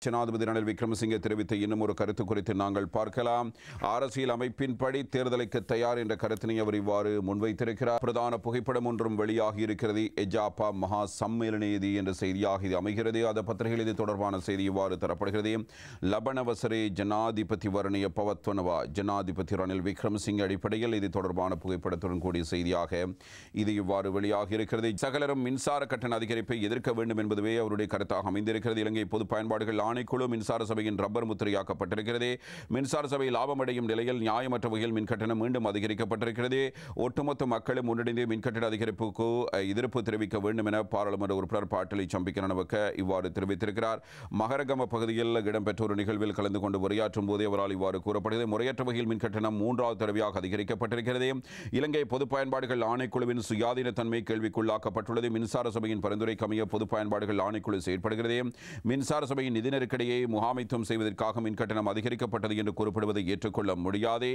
ஜனாதிபதி ரணில் விக்ரமசிங்கே தெரிவித்த இன்னும் ஒரு கருத்து குறித்து நாங்கள் பார்க்கலாம். அரசியல் அமைப்பின்படி தேர்தலுக்கு தயார் என்ற கருத்தினை அவர் இவ்வாறு முன்வைத்திருக்கிறார். பிரதான புகைப்படம் ஒன்றும் வெளியாகி இருக்கிறது. எஜாப்பா மகா சம்மேளனேதி என்ற செய்தியாக இது அமைகிறது. அந்த பத்திரிகையில் இது தொடர்பான செய்தி இவ்வாறு தரப்படுகிறது. லபனவசரே ஜனாதிபதி வர்ணிய பவத்வனவா ஜனாதிபதி ரணில் விக்ரமசிங்கே அடிப்படையில் இது தொடர்பான புகைப்படத்துடன் கூடிய செய்தியாக இது இவ்வாறு வெளியாகி இருக்கிறது. சகலரும் மின்சார கட்டண அதிகரிப்பை எதிர்க்க வேண்டும் என்பதுவே அவருடைய கருத்தாக அமைந்திருக்கிறது. இலங்கை பொது பயன்பாடுகள் ஆணைக்குழு மின்சார சபையின் ரப்பர் முத்திரையாக்கப்பட்டிருக்கிறது. மின்சார சபை லாபமடையும் நிலையில் நியாயமற்ற வகையில் மின்கட்டணம் மீண்டும் அதிகரிக்கப்பட்டிருக்கிறது. ஒட்டுமொத்த மக்களும் முன்னடைந்து மின்கட்டண அதிகரிப்புக்கு எதிர்ப்பு தெரிவிக்க வேண்டும் என பாராளுமன்ற உறுப்பினர் பாட்டலி சம்பிக்கனவக்க இவ்வாறு தெரிவித்திருக்கிறார். மகரகம பகுதியில் இடம்பெற்ற ஒரு நிகழ்வில் கலந்து கொண்டு உரையாற்றும் போதே அவரால் இவ்வாறு கூறப்படுகிறது. முறையற்ற வகையில் மின்கட்டணம் 3வது தடவையாக அதிகரிக்கப்பட்டிருக்கிறது. இலங்கை பொது பயன்பாடுகள் ஆணைக்குழுவின் சுயாதீன தன்மை கேள்விக்குள்ளாக்கப்பட்டுள்ளது. மின்சார சபையின் பரிந்துரைக்கு அமைய பொது பயன்பாடுகள் ஆணைக்குழு செயற்படுகிறது. மின்சார சபையின் நிதி நெருக்கடியை முகாமைத்துவம் செய்வதற்காக மின்கட்டணம் அதிகரிக்கப்பட்டது என்று கூறப்படுவதை ஏற்றுக்கொள்ள முடியாது.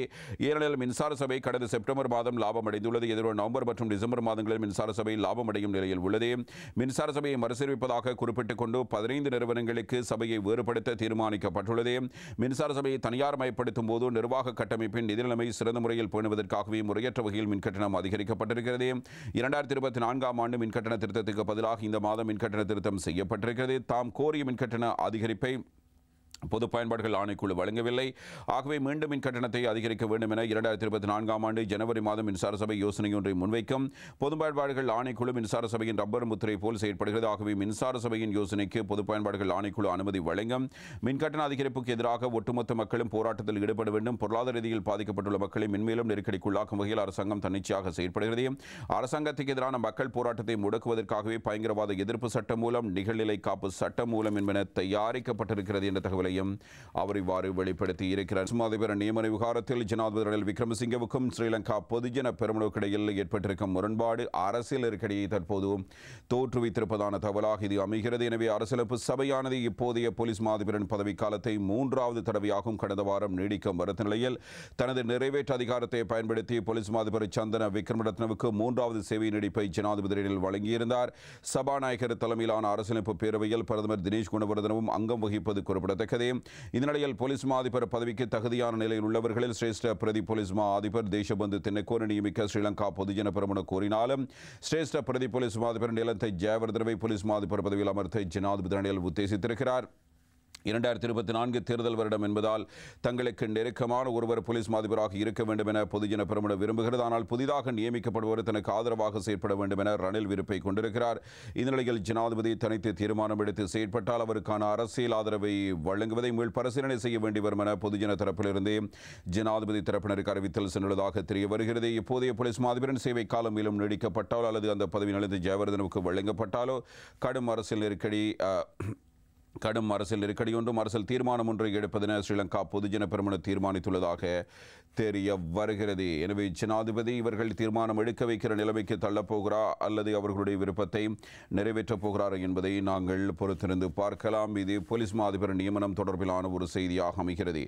ஏனெனில் மின்சார சபை கடந்த செப்டம்பர் மாதம் லாபம் அடைந்துள்ளது. எதிர்வரும் நவம்பர் மற்றும் டிசம்பர் மாதங்களில் மின்சார சபை லாபம் அடையும் நிலையில் உள்ளது. மின்சார சபையை மறுசீரமைப்பதாக குறிப்பிட்டுக் கொண்டு 15 நிறுவனங்களுக்கு சபையை வேறுபடுத்த தீர்மானிக்கப்பட்டுள்ளது. மின்சார சபையை தனியார் மயப்படுத்தும் போது நிர்வாக கட்டமைப்பின் நிதி நிலைமை சிறந்த முறையில் பேணுவதற்காகவே முறையற்ற வகையில் மின்கட்டணம் அதிகரிக்கப்பட்டிருக்கிறது. 2024ஆம் ஆண்டு மின்கட்டண திருத்தத்துக்கு பதிலாக இந்த மாதம் மின்கட்டண திருத்தம் செய்யப்பட்டிருக்கிறது. தாம் கோரிய மின்கட்டண அதிகரிப்பை பொது பயன்பாடுகள் ஆணைக்குழு வழங்கவில்லை. ஆகவே மீண்டும் மின் கட்டணத்தை அதிகரிக்க வேண்டும் என 2024ஆம் ஆண்டு ஜனவரி மாதம் மின்சார சபை யோசனை ஒன்றை முன்வைக்கும். பொது பயன்பாடுகள் ஆணைக்குழு மின்சார சபையின் ரப்பர் முத்திரை போல் செயற்படுகிறது. ஆகவே மின்சார சபையின் யோசனைக்கு பொது பயன்பாடுகள் ஆணைக்குழு அனுமதி வழங்கும். மின்கட்டண அதிகரிப்புக்கு எதிராக ஒட்டுமொத்த மக்களும் போராட்டத்தில் ஈடுபட வேண்டும். பொருளாதார ரீதியில் பாதிக்கப்பட்டுள்ள மக்களை மென்மேலும் நெருக்கடிக்குள்ளாக்கும் வகையில் அரசாங்கம் தன்னிச்சையாக செயற்படுகிறது. அரசாங்கத்துக்கு எதிரான மக்கள் போராட்டத்தை முடக்குவதற்காகவே பயங்கரவாத எதிர்ப்பு சட்டம் மூலம் நிகழ்நிலை காப்பு சட்டம் மூலம் என்பன தயாரிக்கப்பட்டிருக்கிறது என்ற தகவலை அவர் இவ்வாறு வெளிப்படுத்தி இருக்கிறார். அதிபர் நியமன விவகாரத்தில் ஜனாதிபதி ரணில் விக்ரமசிங்கவுக்கும் ஸ்ரீலங்கா பொதுஜன பெரமுனவுக்கு இடையில் ஏற்பட்டிருக்கும் முரண்பாடு அரசியல் நெருக்கடியை தற்போது தோற்றுவித்திருப்பதான தகவலாக இது அமைகிறது. எனவே அரசியலமைப்பு சபையானது இப்போதைய போலீஸ் மாதிபரின் பதவிக்காலத்தை 3வது தடவையாகவும் கடந்த வாரம் நீடிக்க மறுத்த நிலையில் தனது நிறைவேற்று அதிகாரத்தை பயன்படுத்தி போலீஸ் மாதிபர் சந்தன விக்ரமரத்னவுக்கு 3வது சேவை நீடிப்பை ஜனாதிபதி ரணில் வழங்கியிருந்தார். சபாநாயகர் தலைமையிலான அரசியலமைப்பு பேரவையில் பிரதமர் தினேஷ் குணவர்தனவும் அங்கம் வகிப்பது குறிப்பிடத்தக்கது. இந்த நிலையில் போலீஸ் மா அதிபர் பதவிக்கு தகுதியான நிலையில் உள்ளவர்களில் சிரேஷ்ட பிரதி போலீஸ் மா அதிபர் தேசபந்து தென்னக்கோனை நியமிக்க ஸ்ரீலங்கா பொதுஜன பெரமுன கோரினாலும் சிரேஷ்ட பிரதி போலீஸ் மா அதிபர் நிலந்தை ஜெயவர்தனவை போலீஸ் மா அதிபர் பதவியில் அமர்த்த ஜனாதிபதி ரணில் உத்தேசித்திருக்கிறார். 2024 தேர்தல் வருடம் என்பதால் தங்களுக்கு நெருக்கமான ஒருவர் போலீஸ் மாதிபராக இருக்க வேண்டும் என பொதுஜன பெரமுன விரும்புகிறது. ஆனால் புதிதாக நியமிக்கப்படுவர் தனக்கு ஆதரவாக செயற்பட வேண்டும் என ரணில் விருப்பை கொண்டிருக்கிறார். இந்த நிலையில் ஜனாதிபதி தனித்து தீர்மானம் எடுத்து செயற்பட்டால் அவருக்கான அரசியல் ஆதரவை வழங்குவதை மீள் பரிசீலனை செய்ய வேண்டி வரும் என பொதுஜன தரப்பிலிருந்து ஜனாதிபதி தரப்பினருக்கு அறிவித்தல் சென்றுள்ளதாக தெரிய வருகிறது. இப்போதைய போலீஸ் மாதிபரின் சேவை காலம் மேலும் நீடிக்கப்பட்டாலோ அல்லது அந்த பதவி நிலைந்து ஜெயவர்தனுக்கு வழங்கப்பட்டாலோ கடும் அரசியல் நெருக்கடி ஒன்றும் அரசியல் தீர்மானம் ஒன்றை எடுப்பதென ஸ்ரீலங்கா பொதுஜன பெரமுன தீர்மானித்துள்ளதாக தெரிய வருகிறது. எனவே ஜனாதிபதி இவர்கள் தீர்மானம் எடுக்க வைக்கிற நிலைமைக்கு தள்ளப்போகிறா அல்லது அவர்களுடைய விருப்பத்தை நிறைவேற்றப் போகிறார் என்பதை நாங்கள் பொறுத்திருந்து பார்க்கலாம். இது போலீஸ் மா அதிபர் நியமனம் தொடர்பிலான ஒரு செய்தியாக அமைகிறது.